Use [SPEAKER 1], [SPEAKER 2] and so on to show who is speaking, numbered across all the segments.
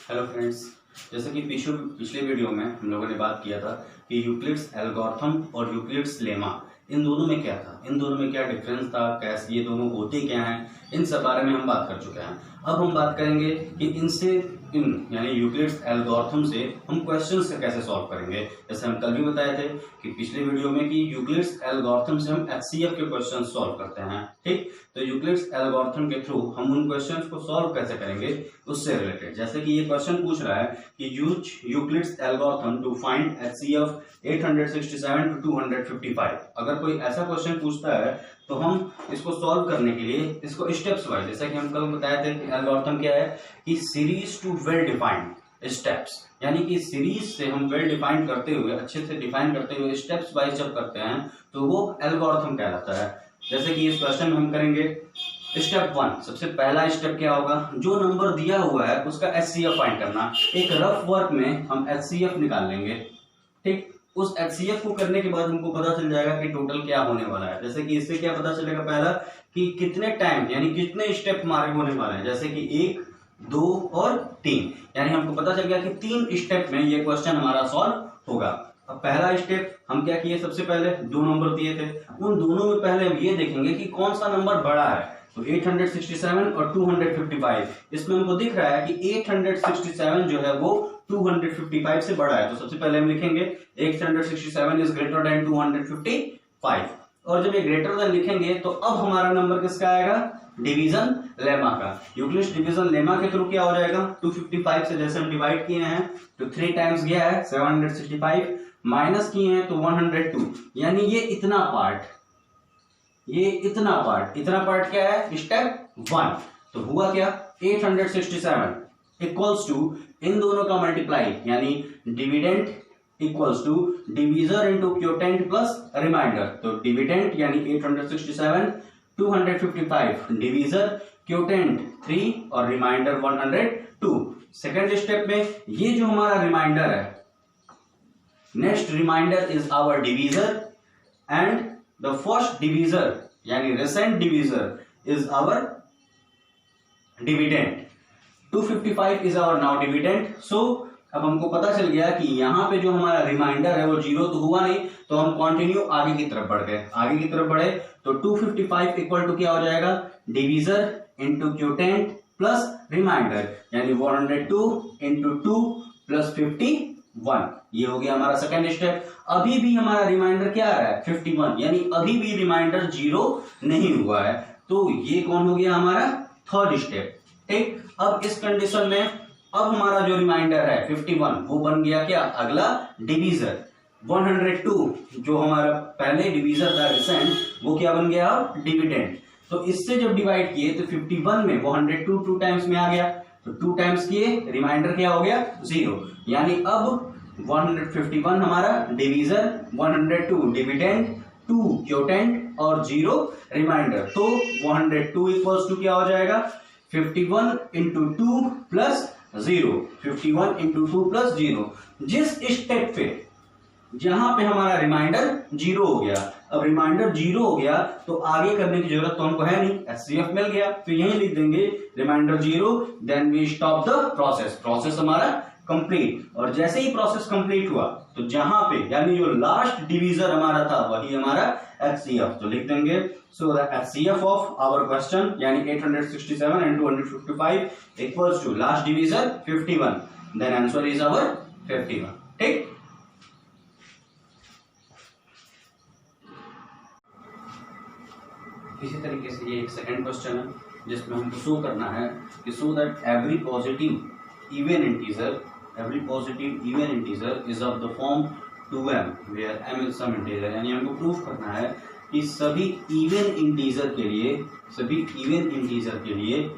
[SPEAKER 1] Hello friends, जैसे कि पिछले वीडियो में हम लोगों ने बात किया था कि यूक्लिड्स एल्गोरिथम और यूक्लिड्स लेमा इन दोनों में क्या था, इन दोनों में क्या डिफरेंस था, कैसे ये दोनों होते क्या हैं, इन सब बारे में हम बात कर चुके हैं। अब हम बात करेंगे कि यानी यूक्लिड्स एल्गोरिथम से हम क्वेश्चंस कैसे सॉल्व करेंगे। जैसे हम कल भी बताए थे कि पिछले वीडियो में कि यूक्लिड्स एल्गोरिथम से हम एचसीएफ के क्वेश्चन सॉल्व करते हैं। ठीक, तो यूक्लिड्स एल्गोरिथम के थ्रू हम उन क्वेश्चंस को सॉल्व कैसे करेंगे उससे रिलेटेड। जैसे कि ये क्वेश्चन पूछ रहा है कि use Euclid's algorithm to find HCF 867 to 255। अगर कोई ऐसा क्वेश्चन पूछता है तो हम इसको सॉल्व करने के लिए इसको स्टेप्स वाइज, जैसा कि हम कल बताए थे कि एल्गोरिथम क्या है कि series to well defined steps, यानी कि सीरीज से हम वेल डिफाइंड करते हुए, अच्छे से डिफाइन करते हुए स्टेप्स वाइज जब करते हैं तो वो एल्गोरिथम कहलाता है। जैसे कि इस क्वेश्चन में हम करेंगे स्टेप 1। सबसे पहला स्टेप क्या होगा, जो नंबर दिया हुआ है उसका एचसीएफ फाइंड करना। एक रफ वर्क में हम एचसीएफ निकाल लेंगे। ठीक, उस एचसीएफ को करने के बाद हमको पता चल जाएगा कि टोटल क्या होने वाला है। जैसे कि इससे क्या पता चलेगा, पहला कि कितने टाइम यानी कितने स्टेप हमारे होने वाले हैं। जैसे कि 1, 2 और 3, यानी हमको पता चल गया कि 3 स्टेप में ये क्वेश्चन हमारा सॉल्व होगा। अब पहला स्टेप हम क्या किए, सबसे पहले 2 नंबर दिए थे, उन दोनों में पहले हम ये देखेंगे कि कौन सा नंबर बड़ा है। तो 867 और 255, इसमें हमको दिख रहा है कि 867 जो है वो 255 से बड़ा है। तो सबसे पहले हम लिखेंगे 867 इज ग्रेटर देन 255। और जब ये ग्रेटर देन लिखेंगे तो अब हमारा नंबर किसका आएगा, डिवीजन लेमा का। यूक्लिड्स डिवीजन लेमा के थ्रू क्या हो जाएगा, 255 से जैसे हम डिवाइड किए हैं तो 3 टाइम्स गया है 765, माइनस किए हैं तो 102, यानी ये इतना पार्ट इतना पार्ट क्या है, स्टेप 1। तो हुआ क्या, 867 इक्वल्स टू इन दोनों का मल्टीप्लाई, यानी dividend equals to divisor into quotient plus remainder. तो डिविडेंड यानी 867, 255 डिवीजर, क्वोटेंट 3 और रिमाइंडर 102। सेकेंड स्टेप में ये जो हमारा रिमाइंडर है, next remainder is our divisor and the first divisor यानी recent divisor is our dividend. 255 is our now dividend. So अब हमको पता चल गया कि यहाँ पे जो हमारा रिमाइंडर है वो 0 तो हुआ नहीं, तो हम कंटिन्यू आगे की तरफ बढ़ गए। आगे की तरफ बढ़े तो 255 इक्वल टू क्या हो जाएगा, divisor into quotient plus reminder, यानी 102 इंटू 2 प्लस 51। ये हो गया हमारा सेकेंड स्टेप। अभी भी हमारा रिमाइंडर क्या आ रहा है, 51, यानी अभी भी रिमाइंडर 0 नहीं हुआ है। तो ये कौन हो गया हमारा थर्ड स्टेप। ठीक, अब इस कंडीशन में अब हमारा जो रिमाइंडर है 51 वो बन गया क्या, अगला डिवीजर। 102 जो हमारा पहले डिवीजर था रिसेंट, वो क्या बन गया, डिविडेंड। तो इससे जब डिवाइड किए तो 51 में 102 2 टाइम्स में आ गया, तो 2 टाइम्स किए, रिमाइंडर क्या हो गया, 0। यानी अब 151 हमारा डिवीजर, 102 डिविडेंड, 2 क्वोटेंट और 0 रिमाइंडर। तो 102 इक्वल्स टू क्या हो जाएगा, 51 इंटू 2 प्लस 0, 51 इंटू 2 प्लस 0। जिस स्टेप पे जहां पे हमारा रिमाइंडर 0 हो गया, अब रिमाइंडर 0 हो गया तो आगे करने की जरूरत तो हमको है नहीं, एचसीएफ मिल गया, तो यही लिख देंगे remainder 0, then we stop the process हमारा कंप्लीट। और जैसे ही प्रोसेस कंप्लीट हुआ तो जहां पे यानी जो लास्ट डिवीजर हमारा था वही हमारा एचसीएफ, तो लिख देंगे so the HCF of our question यानी 867 and 255 equals to last divisor 51, then answer is our 51। ठीक, इसी तरीके से ये एक सेकंड क्वेश्चन है जिसमें हमको शो करना है कि so that every positive even integer is of the form 2m where m is some integer. यानी हमको प्रूफ करना है कि सभी इवन इंटीजर के लिए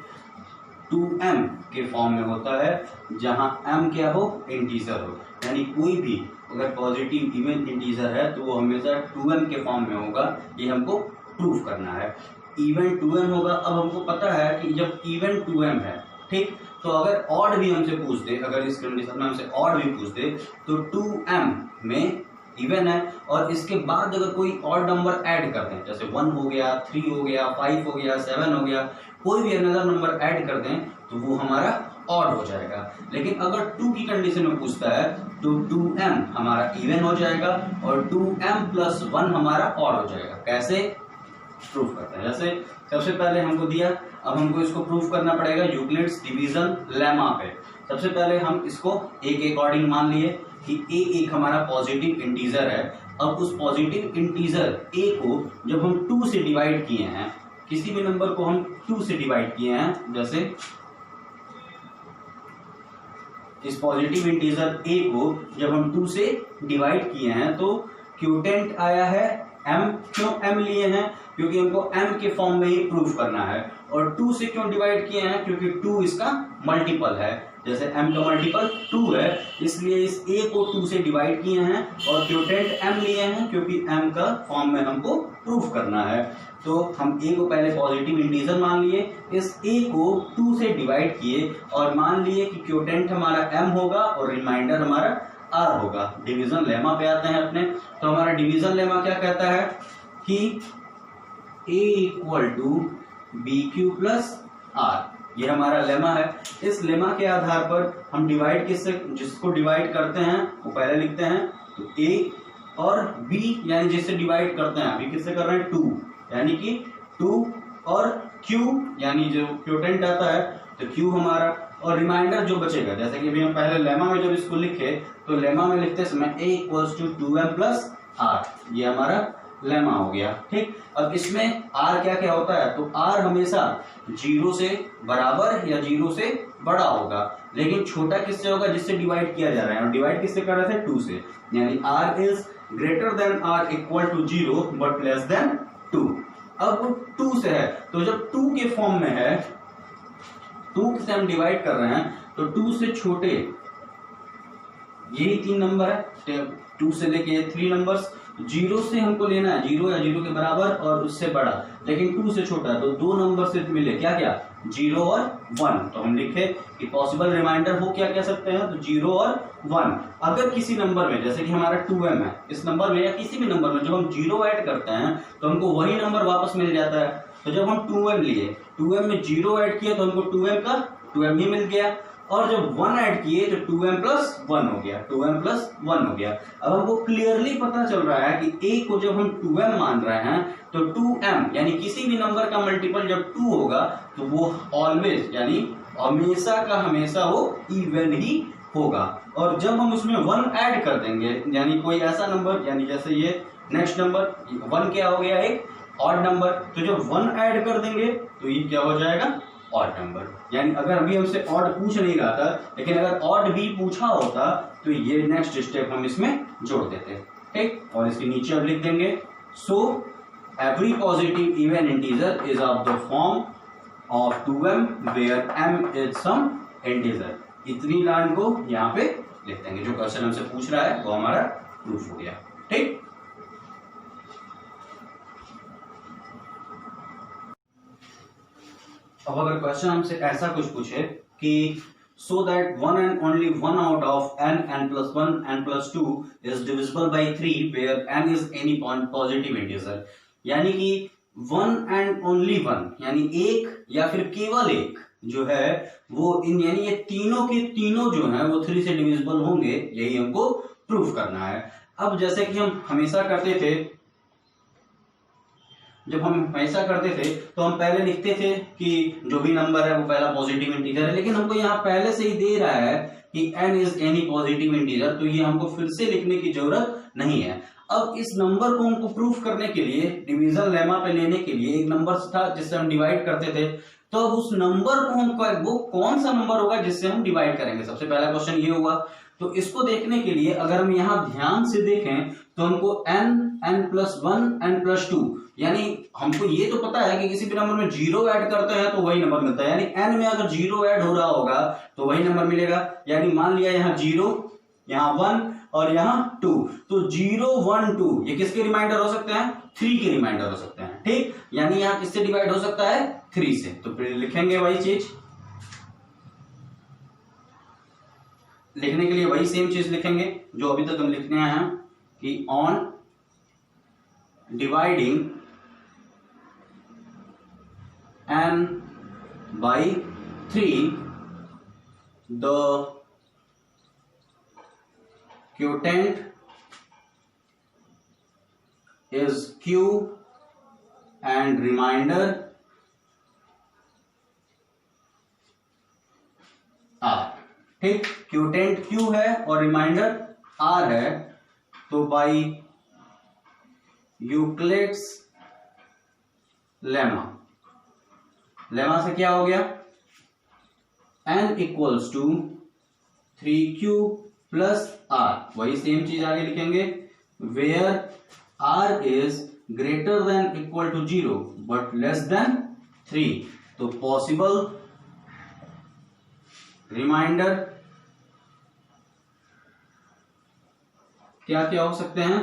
[SPEAKER 1] 2m के फॉर्म में होता है, जहां m क्या हो, इंटीजर हो। यानी कोई भी अगर पॉजिटिव इवन इंटीजर है तो वो हमेशा 2m के फॉर्म में होगा, ये हमको प्रूफ करना है। इवन 2m होगा। अब हमको पता है कि जब इवन 2m है, ठीक, तो अगर ऑड भी हमसे पूछ दे, अगर इस कंडीशन में हमसे ऑड भी पूछ दे तो 2m में इवन है, और इसके बाद अगर कोई और नंबर ऐड कर दें, जैसे 1 हो गया, 3 हो गया, 5 हो गया, 7 हो गया, कोई भी अनदर नंबर ऐड कर दें तो वो हमारा ऑड हो जाएगा। लेकिन अगर 2 की कंडीशन में पूछता है तो 2m हमारा इवन हो जाएगा और 2m+1 हमारा ऑड हो जाएगा। कैसे प्रूफ करते हैं? जैसे सबसे पहले हमको दिया, अब हमको इसको प्रूफ करना पड़ेगा यूक्लिड्स डिवीजन लेमा पे। सबसे पहले हम इसको a के अकॉर्डिंग मान लिए कि a एक हमारा पॉजिटिव इंटीजर है। अब उस पॉजिटिव इंटीजर a को जब हम 2 से डिवाइड किए हैं, किसी भी नंबर को हम 2 से डिवाइड किए हैं, जैसे इस पॉजिटिव इंटीजर a को जब हम 2 से डिवाइड किए हैं तो क्यूटेंट आया है m। क्यों m लिए हैं? क्योंकि हमको m के फॉर्म में ही प्रूफ करना है। और 2 से क्यों डिवाइड किए हैं? क्योंकि 2 इसका मल्टीपल है। जैसे m का मल्टीपल 2 है, इसलिए इस a को 2 से डिवाइड किए हैं और क्यूटेंट m लिए हैं क्योंकि m का फॉर्म में हमको प्रूफ करना है। तो हम a को पहले पॉजिटिव इंटीजर मान लिए, इस a को 2 से डिवाइड किए और मान लिए कि क्यूटेंट हमारा m होगा और रिमाइंडर हमारा r होगा। डिवीजन लेमा पे आते हैं अपने, तो हमारा डिवीजन लेमा क्या कहता है कि a = bq + r, ये हमारा लेमा है। इस लेमा के आधार पर हम डिवाइड किससे, जिसको डिवाइड करते हैं वो पहले लिखते हैं, तो a और b यानी जिससे डिवाइड करते हैं, अभी किससे कर रहे हैं 2, यानी कि 2 और q यानी जो क्यूटेंट आता है तो q हमारा, और रिमाइंडर जो बचेगा, जैसे कि अभी हम पहले लेमा में जब इसको लिखे तो लेमा में लिखते समय a = 2m + r, ये हमारा लेमा हो गया। ठीक, अब इसमें r क्या क्या होता है, तो r हमेशा 0 से बराबर या 0 से बड़ा होगा, लेकिन छोटा किससे होगा, जिससे डिवाइड किया जा रहा है, और डिवाइड किससे कर रहे थे 2 से, यानी r is greater then r = 0 but less then 2। अब 2 से है तो जब 2 के फॉर्म में है, 2 से हम डिवाइड कर रहे हैं तो 2 से छोटे यही 3 नंबर है, 2 से लेके 3 नंबर्स, 0 से हमको लेना है 0 या 0 के बराबर और उससे बड़ा, लेकिन 2 से छोटा, तो 2 नंबर से मिले क्या क्या 0 और 1। तो हम लिखे कि पॉसिबल रिमाइंडर हो क्या कह सकते हैं, तो 0 और 1। अगर किसी नंबर में, जैसे कि हमारा 2m है, इस नंबर में या किसी भी नंबर में जब हम 0 ऐड करते हैं तो हमको वही नंबर वापस मिल जाता है। तो जब हम 2m लिए, 2m में 0 ऐड किया तो हमको 2m का 2m ही मिल गया, और जब 1 ऐड किए तो 2m+1 हो गया, 2m+1 हो गया। अब हमको क्लियरली पता चल रहा है कि a को जब हम 2m मान रहे हैं तो 2m यानी किसी भी नंबर का मल्टीपल जब 2 होगा तो वो ऑलवेज यानी हमेशा का हमेशा वो इवन ही होगा। और जब हम उसमें 1 ऐड कर देंगे, यानी कोई ऐसा नंबर, यानी जैसे ये नेक्स्ट नंबर 1 क्या हो गया, एक ऑड नंबर, तो जब 1 ऐड कर देंगे तो ये क्या हो जाएगा ऑड नंबर। यानी अगर अभी हमसे ऑड पूछ नहीं रहा था, लेकिन अगर ऑड भी पूछा होता तो ये नेक्स्ट स्टेप हम इसमें जोड़ देते। ठीक, और इसके नीचे अब लिख देंगे so every positive even integer is of the form of 2m where m is some integer. इतनी लाइन को यहाँ पे लिख देंगे, जो क्वेश्चन हमसे पूछ रहा है वो हमारा प्रूफ हो गया। ठीक, अब अगर क्वेश्चन हमसे ऐसा कुछ पूछे कि so that one and only one out of n+1 n+2 is divisible by 3 where n is any positive integer, यानी कि one and only one यानी एक या फिर केवल एक जो है वो इन, यानी ये तीनों के तीनों जो है वो 3 से डिविजिबल होंगे, यही हमको प्रूफ करना है। अब जैसे कि हम हमेशा करते थे, जब हम हमेशा करते थे तो हम पहले लिखते थे कि जो भी नंबर है वो पहला पॉजिटिव इंटीजर है, लेकिन हमको यहाँ पहले से ही दे रहा है कि n is any positive integer, तो ये हमको फिर से लिखने की जरूरत नहीं है। अब इस नंबर को हमको प्रूफ करने के लिए, डिवीजन लेमा पे लेने के लिए, एक नंबर था जिससे हम डिवाइड करते थे, तो अब उस नंबर को हम, वो कौन सा नंबर होगा जिससे हम डिवाइड करेंगे, सबसे पहला क्वेश्चन ये होगा। तो इसको देखने के लिए अगर हम यहाँ ध्यान से देखें तो हमको n, n+1, n+2, यानी हमको ये तो पता है कि किसी भी नंबर में 0 ऐड करते हैं तो वही नंबर मिलता है, यानी n में अगर 0 ऐड हो रहा होगा तो वही नंबर मिलेगा। यानी मान लिया यहाँ 0, यहाँ 1 और यहाँ 2, तो 0, 1, 2 ये किसके रिमाइंडर हो सकते हैं, 3 के रिमाइंडर हो सकते हैं। ठीक, यानी यहाँ किससे डिवाइड हो सकता है, 3 से। तो फिर लिखेंगे वही चीज, लिखने के लिए वही सेम चीज लिखेंगे जो अभी तक हम लिखने आए हैं। कि on dividing n by 3 the quotient is q and remainder r। ठीक, क्यूटेंट q है और रिमाइंडर r है, तो बाई यूक्लिड्स लेमा, लेमा से क्या हो गया, n equals to 3q plus r, वही सेम चीज आगे लिखेंगे, where r is greater than equal to 0 but less than 3, तो पॉसिबल रिमाइंडर क्या क्या हो सकते हैं,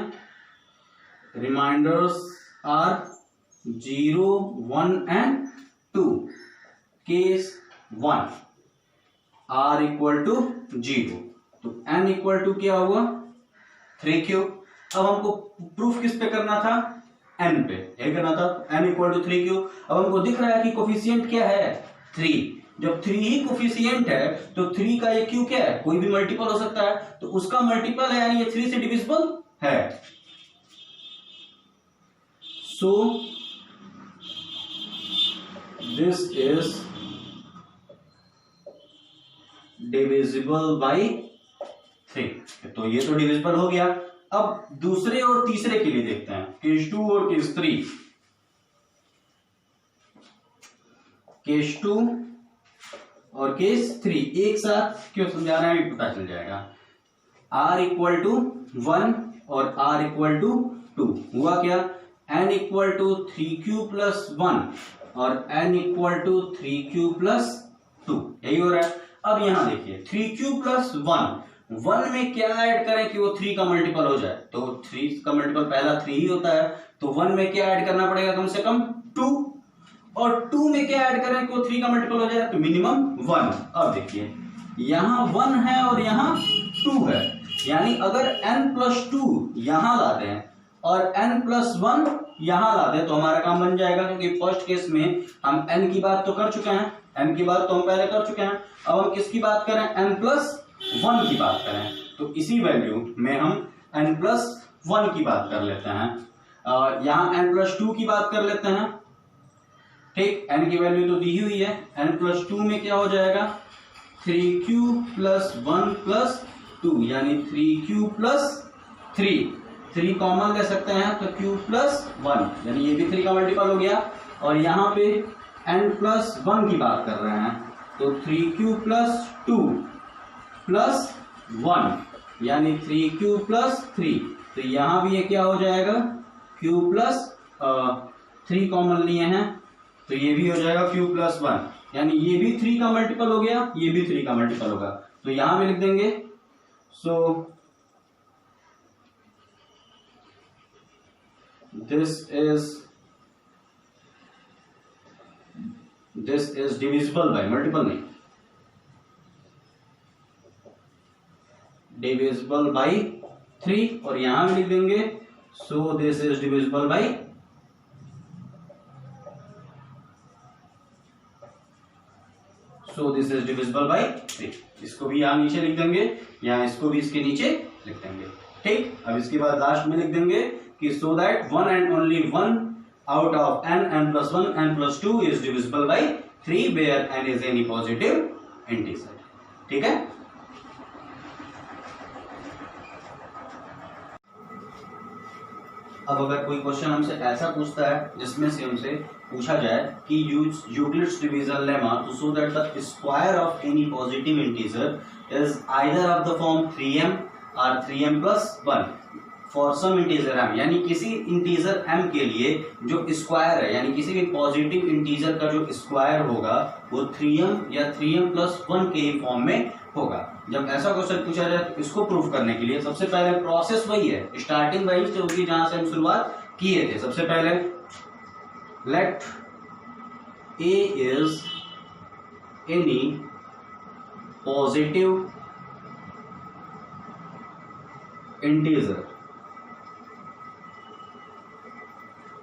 [SPEAKER 1] remainders are 0, 1 and 2। Case 1 r equal to 0, तो n इक्वल टू क्या हुआ 3q। अब हमको प्रूफ किस पे करना था, n पे, यही करना था, n इक्वल टू 3q। अब हमको दिख रहा है कि कोफिशिएंट क्या है 3, जब 3 ही कोफिशिएंट है तो 3 का ये q क्या है, कोई भी मल्टीपल हो सकता है, तो उसका मल्टीपल है, यानी ये 3 से डिविजिबल है। So this is divisible by 3, तो ये तो डिविजिबल हो गया। अब दूसरे और तीसरे के लिए देखते हैं, केस 2 और केस 3। केस 2 और केस 3 एक साथ क्यों समझा रहे हैं पता चल जाएगा। r इक्वल टू 1 और r इक्वल टू 2, हुआ क्या, n equal to 3q plus 1 और n equal to 3q plus 2, यही हो रहा है। अब यहां देखिए 3q प्लस 1 में क्या ऐड करें कि वो 3 का मल्टीपल हो जाए, तो 3 का मल्टीपल पहला 3 ही होता है, तो 1 में क्या ऐड करना पड़ेगा, कम से कम 2, और 2 में क्या ऐड करें कि वो 3 का मल्टीपल हो जाए, तो मिनिमम 1। अब देखिए यहां 1 है और यहां 2 है, यानी अगर n प्लस 2 यहां लाते हैं और n प्लस 1 यहां लाते हैं तो हमारा काम बन जाएगा, क्योंकि फर्स्ट केस में हम n की बात तो कर चुके हैं, n की बात तो हम पहले कर चुके हैं। अब हम किसकी बात करें, n प्लस 1 की बात करें, तो इसी वैल्यू में हम n प्लस 1 की बात कर लेते हैं, यहां n प्लस 2 की बात कर लेते हैं। ठीक, n की वैल्यू तो दी हुई है, n प्लस 2 में क्या हो जाएगा 3q प्लस 1 प्लस 2, यानी 3q प्लस 3 कॉमन ले सकते हैं तो q प्लस 1, यानी ये भी 3 का मल्टीपल हो गया। और यहाँ पे n प्लस 1 की बात कर रहे हैं तो 3q प्लस 2 प्लस 1, यानी 3q प्लस 3, तो यहाँ भी ये क्या हो जाएगा q प्लस 3 कॉमन लिए हैं तो ये भी हो जाएगा q प्लस 1, यानी ये भी 3 का मल्टीपल हो गया, ये भी 3 का मल्टीपल होगा, तो यहां भी लिख देंगे। So this is divisible bye, multiple नहीं, डिविजिबल बाय 3, और यहां भी लिख देंगे so this is divisible by 3। इसको भी यहाँ नीचे लिख देंगे, यहाँ इसको भी इसके नीचे लिख देंगे। ठीक, अब इसके बाद लास्ट में लिख देंगे कि so that one and only one out of n plus 1 n plus 2 is divisible by 3 where n is any positive integer. ठीक है, अब अगर कोई क्वेश्चन हमसे ऐसा पूछता है जिसमें से हमसे पूछा जाए कि use Euclid's division lemma to show that the square of any positive integer is either of the form 3m और 3m plus 1 for some integer m, यानी किसी इंटीजर m के लिए जो स्क्वायर है, यानी किसी भी पॉजिटिव इंटीजर का जो स्क्वायर होगा वो 3m या 3m प्लस 1 के ही फॉर्म में होगा। जब ऐसा क्वेश्चन पूछा जाए तो इसको प्रूफ करने के लिए सबसे पहले प्रोसेस वही है, स्टार्टिंग वही से होगी जहां से हम शुरुआत किए थे। सबसे पहले let a is any positive integer, positive integer, positive integer, positive integer, positive integer, positive integer, positive integer, positive integer, positive integer, positive integer, positive integer, positive integer,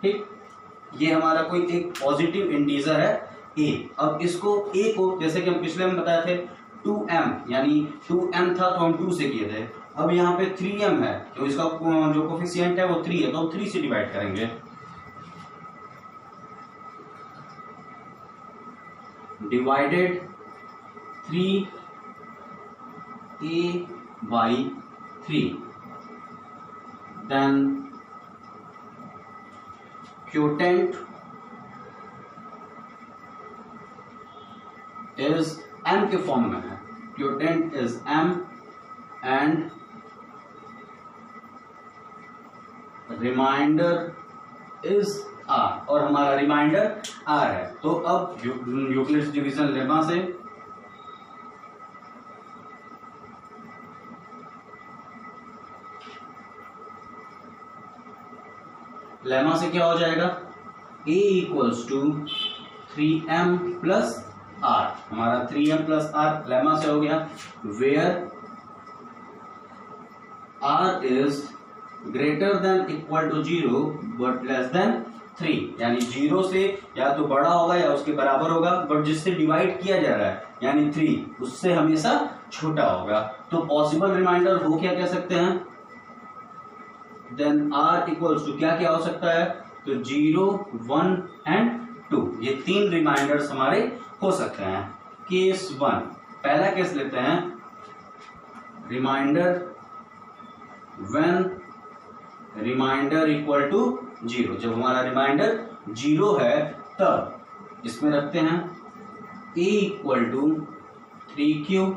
[SPEAKER 1] ठीक, ये हमारा कोई एक पॉजिटिव इंटीजर है a। अब इसको a को जैसे कि हम पिछले में बताए थे 2m, यानी 2m था तो हम 2 से किए थे। अब यहाँ पे 3m है तो इसका जो कोफिशिएंट है वो 3 है तो हम 3 से डिवाइड करेंगे। Divided 3a by 3, then quotient is m के फॉर्म में है, quotient is m and remainder is r, और हमारा रिमाइंडर r है। तो अब यूक्लिड्स डिवीजन लेमा से क्या हो जाएगा, a equals to 3m plus r, हमारा 3m प्लस r लेमा से हो गया, where r is greater than equal to 0 but less than 3, यानी 0 से या तो बड़ा होगा या उसके बराबर होगा, बट जिससे डिवाइड किया जा रहा है यानी 3 उससे हमेशा छोटा होगा। तो पॉसिबल रिमाइंडर हो क्या कह सकते हैं, देन r इक्वल्स टू क्या क्या हो सकता है, तो 0, 1 एंड 2, ये 3 रिमाइंडर्स हमारे हो सकते हैं। केस 1, पहला केस लेते हैं, remainder when remainder equal to 0, जब हमारा रिमाइंडर 0 है तब इसमें रखते हैं a इक्वल टू 3q,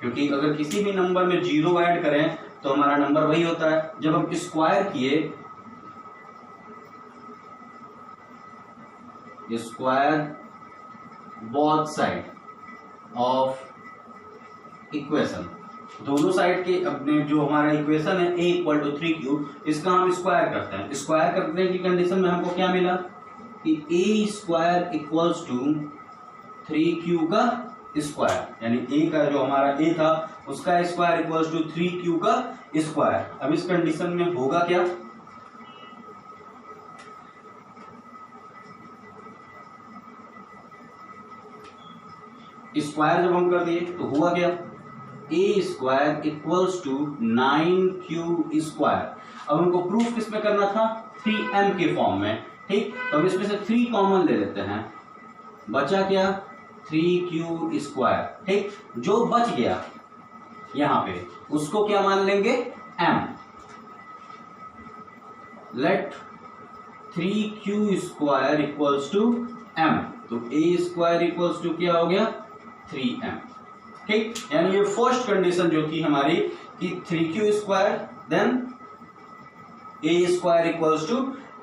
[SPEAKER 1] क्योंकि अगर किसी भी नंबर में 0 ऐड करें तो हमारा नंबर वही होता है। जब हम स्क्वायर किए, square both side of equation, दोनों साइड के अपने जो हमारा इक्वेशन है a इक्वल टू 3q, इसका हम स्क्वायर करते हैं। स्क्वायर करने की कंडीशन में हमको क्या मिला कि a square equals to 3q का स्क्वायर, यानी a का जो हमारा a था उसका स्क्वायर इक्वल्स टू 3q का स्क्वायर। अब इस कंडीशन में होगा क्या, स्क्वायर जब हम कर दिए तो हुआ क्या, a square equals to 9q square. अब हमको प्रूफ किस में करना था, 3m के फॉर्म में, ठीक। तो अब इसमें से 3 कॉमन ले लेते हैं, बचा क्या 3q स्क्वायर, ठीक। जो बच गया यहां पे उसको क्या मान लेंगे, m। Let 3q square equals to m, तो a स्क्वायर इक्वल्स टू क्या हो गया 3m, ठीक। यानी ये फर्स्ट कंडीशन जो थी हमारी कि 3q square then a square equals to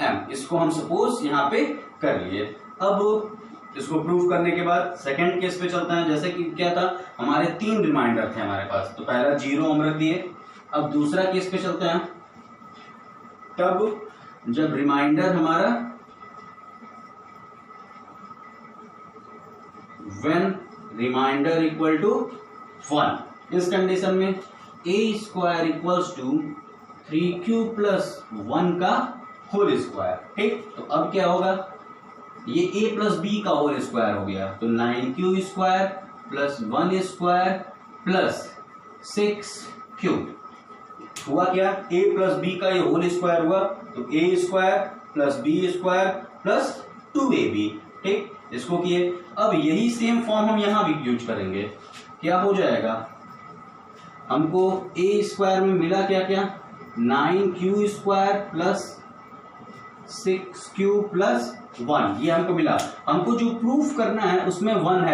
[SPEAKER 1] m, इसको हम सपोज यहां पे कर लिए। अब इसको प्रूव करने के बाद सेकंड केस पे चलते हैं। जैसे कि क्या था, हमारे 3 रिमाइंडर थे हमारे पास, तो पहला 0 हम रख दिए। अब दूसरा केस पे चलते हैं, तब जब रिमाइंडर हमारा व्हेन रिमाइंडर इक्वल टू 1, इस कंडीशन में a square equals to 3q plus 1 का होल स्क्वायर, ठीक। तो अब क्या होगा, ये a प्लस b का होल स्क्वायर हो गया, तो 9q square plus 1 square plus 6q, हुआ क्या, a प्लस b का ये होल स्क्वायर हुआ, तो a square plus b square plus 2ab, ठीक। इसको किए। अब यही सेम फॉर्म हम यहां भी यूज करेंगे, क्या हो जाएगा, हमको a स्क्वायर में मिला क्या क्या, 9q square plus 6q plus 1, ये हमको मिला। हमको जो प्रूफ करना है उसमें 1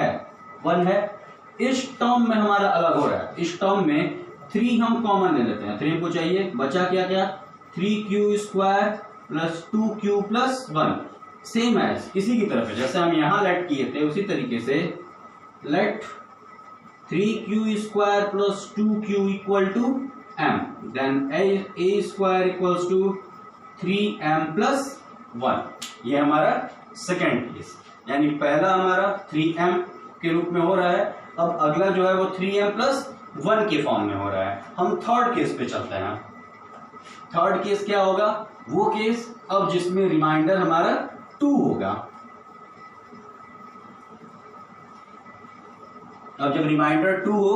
[SPEAKER 1] है, इस टर्म में हमारा अलग हो रहा है, इस टर्म में 3 हम कॉमन ले लेते हैं, 3 हमको चाहिए, बचा क्या क्या 3q square plus 2q plus 1, same है किसी की तरफ है, जैसे हम यहां लेट किए थे उसी तरीके से let 3q square plus 2q equal to m, then a square equals to 3m plus 1। ये हमारा सेकेंड केस, यानी पहला हमारा 3m के रूप में हो रहा है, अब अगला जो है वो 3m प्लस 1 के फॉर्म में हो रहा है। हम थर्ड केस पे चलते हैं। थर्ड केस क्या होगा, वो केस अब जिसमें रिमाइंडर हमारा 2 होगा। अब जब रिमाइंडर 2 हो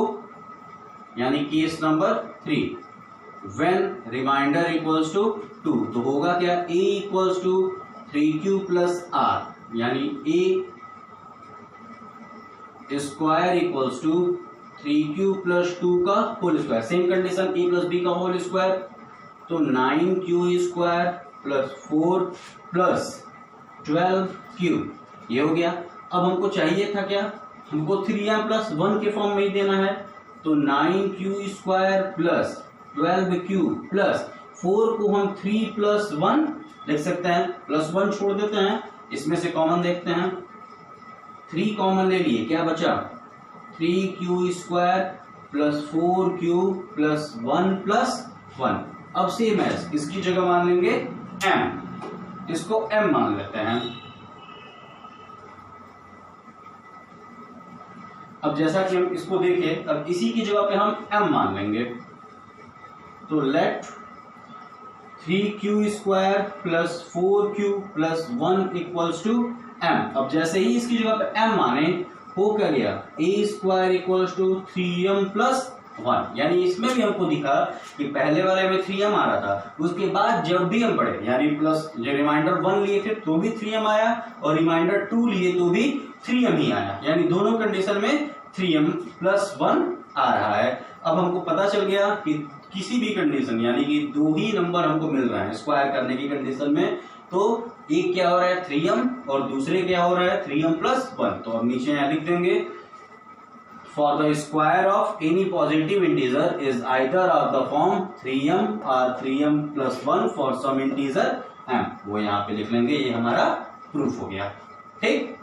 [SPEAKER 1] यानी case number 3, when remainder equals to 2, तो होगा क्या, a equals to 3q plus r, यानी a square equals to 3q plus 2 का whole square. Same condition a plus b का होल स्क्वायर, तो 9q square plus 4 plus 12q, ये हो गया। अब हमको चाहिए था क्या, हमको 3m प्लस 1 के फॉर्म में ही देना है, तो 9q square plus 12q plus 4 को हम 3 प्लस 1 लिख सकते हैं, प्लस 1 छोड़ देते हैं, इसमें से कॉमन देखते हैं, 3 कॉमन ले लिए, क्या बचा 3q square plus 4q plus 1 plus 1। अब सेम है, इसकी जगह मान लेंगे m, इसको m मान लेते हैं। अब जैसा कि हम इसको देखें, अब इसी की जगह पे हम m मान लेंगे, तो let 3q square plus 4q plus 1 equals to m। अब जैसे ही इसकी जगह पे m माने, हो क्या गया, a square equals to 3m plus 1, यानी इसमें भी हमको दिखा कि पहले वाले में 3m आ रहा था, उसके बाद जब भी हम पढ़े यानी प्लस जो रिमाइंडर 1 लिए थे तो भी 3m आया, और रिमाइंडर 2 लिए तो भी 3m ही आया, यानी दोनों कंडीशन में 3m प्लस 1 आ रहा है। अब हमको पता चल गया कि किसी भी कंडीशन, यानी कि 2 ही नंबर हमको मिल रहा है स्क्वायर करने की कंडीशन में, तो एक क्या हो रहा है 3m और दूसरे क्या हो रहा है 3m प्लस 1। तो अब नीचे यहां लिख देंगे, for the square of any positive integer is either of the form 3m और 3m plus 1 for some integer m, वो यहाँ पे लिख लेंगे, ये हमारा प्रूफ हो गया। ठीक,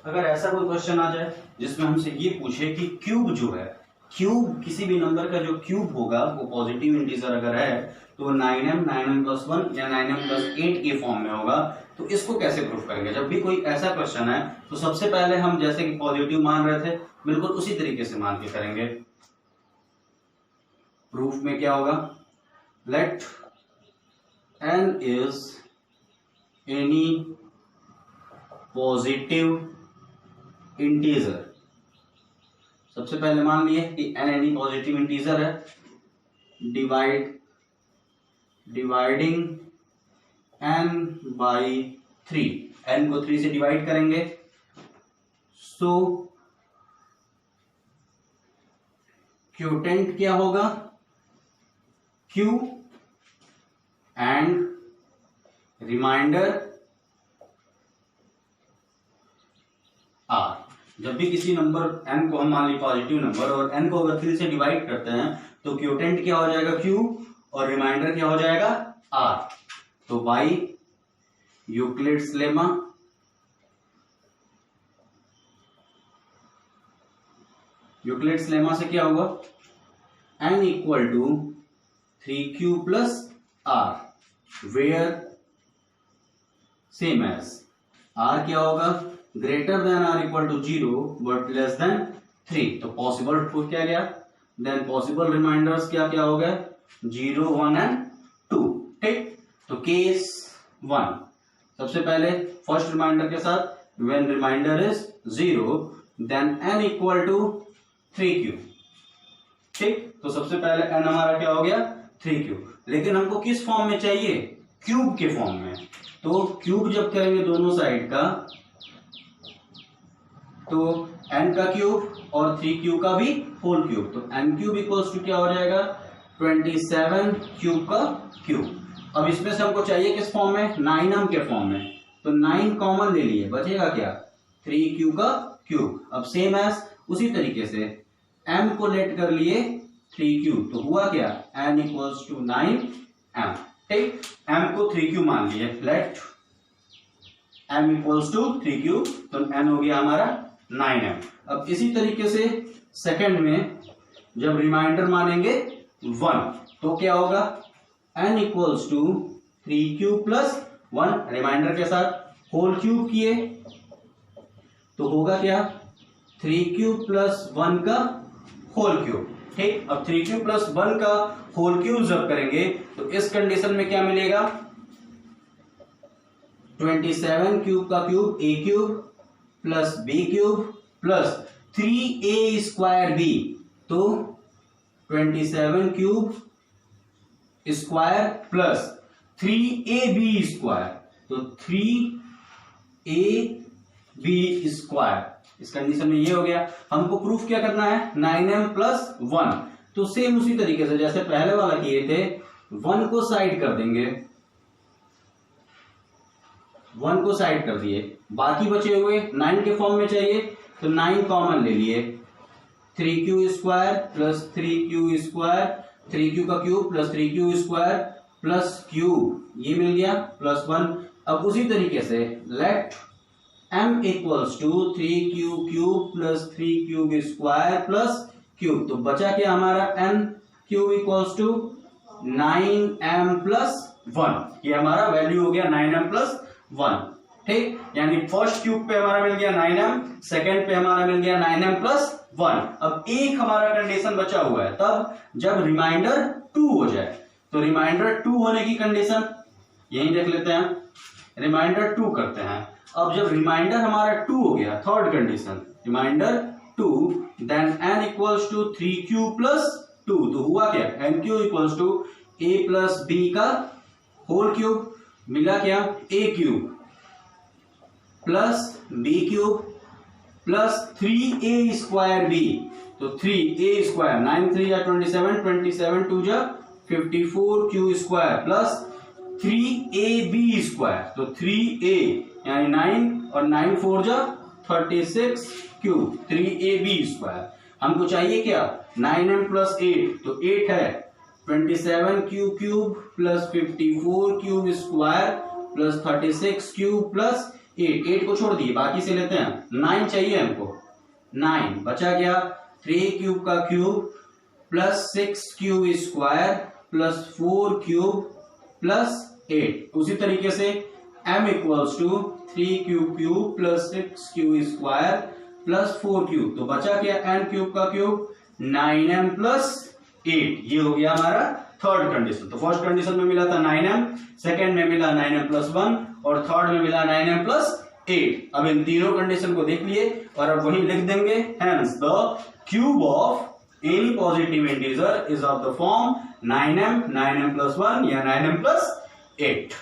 [SPEAKER 1] अगर ऐसा कोई क्वेश्चन आ जाए जिसमें हमसे ये पूछे कि क्यूब जो है, क्यूब किसी भी नंबर का जो क्यूब होगा वो पॉजिटिव इंटीजर अगर है तो 9m 9m प्लस 1 या 9m प्लस 8 के फॉर्म में होगा, तो इसको कैसे प्रूफ करेंगे। जब भी कोई ऐसा क्वेश्चन है तो सबसे पहले हम जैसे कि पॉजिटिव मान रहे थे बिल्कुल उसी तरीके से मान के करेंगे। प्रूफ में क्या होगा, let n is any positive integer. सबसे पहले मान लिए कि n एनी पॉजिटिव इंटीजर है, डिवाइडिंग n बाई 3, n को 3 से डिवाइड करेंगे, सो क्यूटेंट क्या होगा q एंड रिमाइंडर r। जब भी किसी नंबर n को हम मान ली पॉजिटिव नंबर और n को अगर 3 से डिवाइड करते हैं तो क्यूटेंट क्या हो जाएगा q और रिमाइंडर क्या हो जाएगा r। तो बाई यूक्लिड्स लेमा से क्या होगा, n equal to 3q plus r, where same as r क्या होगा, greater than or equal to 0 but less than 3। तो पॉसिबल प्रूफ क्या गया, देन पॉसिबल रिमाइंडर्स क्या क्या हो गए 0 1 एंड 2। ठीक, तो केस 1 सबसे पहले फर्स्ट रिमाइंडर के साथ when remainder is 0 then n equal to 3q। ठीक, तो सबसे पहले n हमारा क्या हो गया 3q, लेकिन हमको किस फॉर्म में चाहिए, क्यूब के फॉर्म में। तो क्यूब जब करेंगे दोनों साइड का, तो n का क्यूब और 3q का भी होल क्यूब, तो n क्यूब इक्वल्स टू क्या हो जाएगा 27 क्यूब का क्यूब। अब इसमें से हमको चाहिए किस फॉर्म में, 9m के फॉर्म में, तो 9 कॉमन ले लिए, बचेगा क्या 3q का क्यूब। अब सेम एज उसी तरीके से m को लेट कर लिए 3q, तो हुआ क्या n इक्वल्स टू 9m। ठीक, m को 3q मान लिए, late m equals to 3q, तो n हो गया हमारा 9m। अब इसी तरीके से सेकंड में जब रिमाइंडर मानेंगे 1 तो क्या होगा, n equals to 3q plus 1, remainder के साथ होल क्यूब किए तो होगा क्या 3q प्लस 1 का होल क्यूब। ठीक। अब 3q प्लस 1 का होल क्यूब जब करेंगे तो इस कंडीशन में क्या मिलेगा, 27 क्यूब का cube a cube plus b cube plus 3a square b, तो 27 cube square plus 3ab square, तो 3ab स्क्वायर। इस कंडीशन में ये हो गया। हमको प्रूफ क्या करना है, 9m प्लस 1। तो सेम उसी तरीके से जैसे पहले वाला किए थे, 1 को साइड कर देंगे, 1 को साइड कर दिए, बाकी बचे हुए 9 के फॉर्म में चाहिए तो 9 कॉमन ले लिए, 3q square plus 3q square, 3q का cube plus 3q square plus cube, ये मिल गया प्लस 1। अब उसी तरीके से let m equals to 3q cube plus 3q square plus cube, तो बचा क्या हमारा n cube equals to 9m plus 1। ये हमारा वैल्यू हो गया 9m प्लस 1, ठीक। यानी फर्स्ट क्यूब पे हमारा मिल गया 9m, सेकंड पे हमारा मिल गया 9m प्लस 1। अब एक हमारा कंडीशन बचा हुआ है, तब जब रिमाइंडर 2 हो जाए, तो रिमाइंडर 2 होने की कंडीशन यही देख लेते हैं, रिमाइंडर 2 करते हैं। अब जब रिमाइंडर हमारा 2 हो गया, third condition remainder 2, then n equals to 3q plus 2, तो हुआ क्या, nq equals to a plus b का होल क्यूब, मिला क्या a cube plus b cube plus 3a square b, तो 3a स्क्वायर, 9 3 या 27, 27 2 जा 54q square plus 3ab square, तो 3a यानी 9 और 9 4 जा 36 क्यूब, 3ab स्क्वायर। हमको चाहिए क्या, 9m प्लस 8, तो 8 है 27 cube cube plus 54 cube square plus 36 cube plus 8 को छोड़ दिए, बाकी से लेते हैं। 9 चाहिए हमको, 9 बचा गया 3 क्यूब का cube plus 6 cube square plus 4 cube plus 8। उसी तरीके से m equals to 3 cube cube plus 6 cube square plus 4 cube, तो बचा क्या n क्यूब का क्यूब 9m प्लस 8। ये हो गया हमारा थर्ड कंडीशन। तो फर्स्ट कंडीशन में मिला था 9m, सेकेंड में मिला 9m प्लस 1 और थर्ड में मिला 9m प्लस 8। अब इन तीनों कंडीशन को देख लिए और अब वही लिख देंगे, hence the cube of any positive integer is of the form 9m, 9m plus 1 या 9m प्लस 8।